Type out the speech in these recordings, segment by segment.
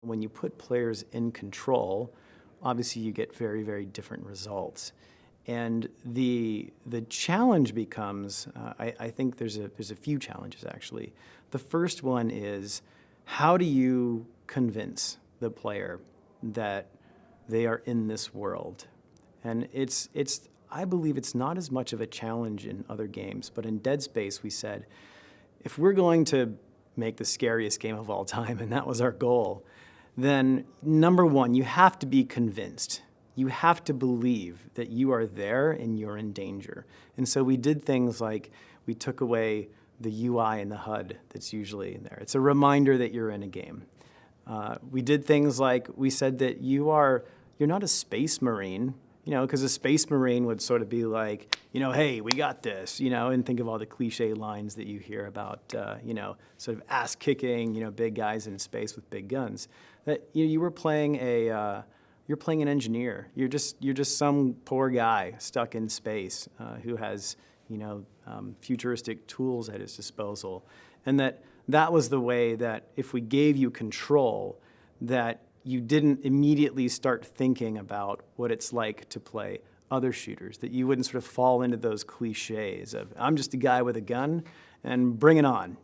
When you put players in control, obviously you get very, very different results. And the challenge becomes, I think there's a few challenges actually. The first one is, how do you convince the player that they are in this world? And I believe it's not as much of a challenge in other games, but in Dead Space we said, if we're going to make the scariest game of all time, and that was our goal, then number one, you have to be convinced. You have to believe that you are there and you're in danger. And so we did things like we took away the UI and the HUD that's usually in there. It's a reminder that you're in a game. We did things like we said that you're not a space marine, because a space marine would sort of be like, hey, we got this, and think of all the cliche lines that you hear about, sort of ass kicking, big guys in space with big guns. That you were playing you're playing an engineer. You're just some poor guy stuck in space who has, futuristic tools at his disposal, and that was the way that if we gave you control, that you didn't immediately start thinking about what it's like to play other shooters, that you wouldn't sort of fall into those cliches of, I'm just a guy with a gun and bring it on,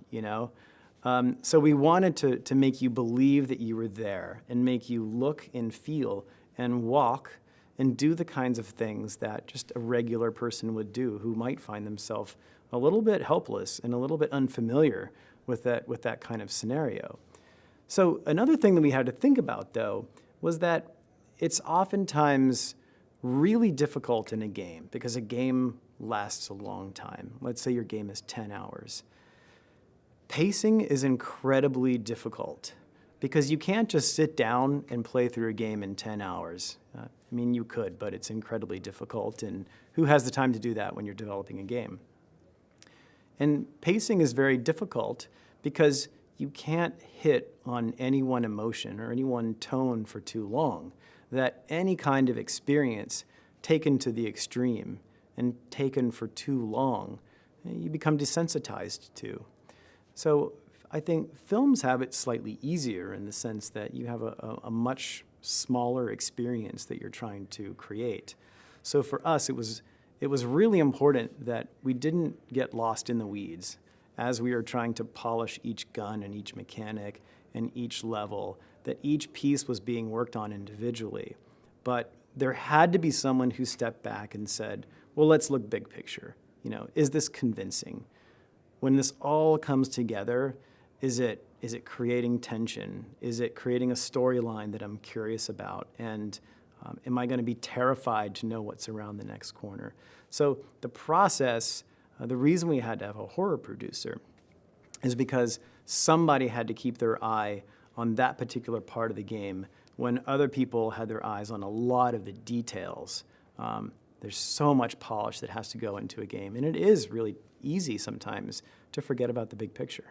So we wanted to make you believe that you were there and make you look and feel and walk and do the kinds of things that just a regular person would do who might find themselves a little bit helpless and a little bit unfamiliar with that kind of scenario. So another thing that we had to think about, though, was that it's oftentimes really difficult in a game because a game lasts a long time. Let's say your game is 10 hours. Pacing is incredibly difficult because you can't just sit down and play through a game in 10 hours. You could, but it's incredibly difficult, and who has the time to do that when you're developing a game? And pacing is very difficult because you can't hit on any one emotion or any one tone for too long. That any kind of experience taken to the extreme and taken for too long, you become desensitized to. So I think films have it slightly easier in the sense that you have a much smaller experience that you're trying to create. So for us, it was really important that we didn't get lost in the weeds as we were trying to polish each gun and each mechanic and each level, that each piece was being worked on individually. But there had to be someone who stepped back and said, well, let's look big picture. Is this convincing? When this all comes together, is it creating tension? Is it creating a storyline that I'm curious about? And am I going to be terrified to know what's around the next corner? So the process, the reason we had to have a horror producer is because somebody had to keep their eye on that particular part of the game when other people had their eyes on a lot of the details. There's so much polish that has to go into a game, and it is really easy sometimes to forget about the big picture.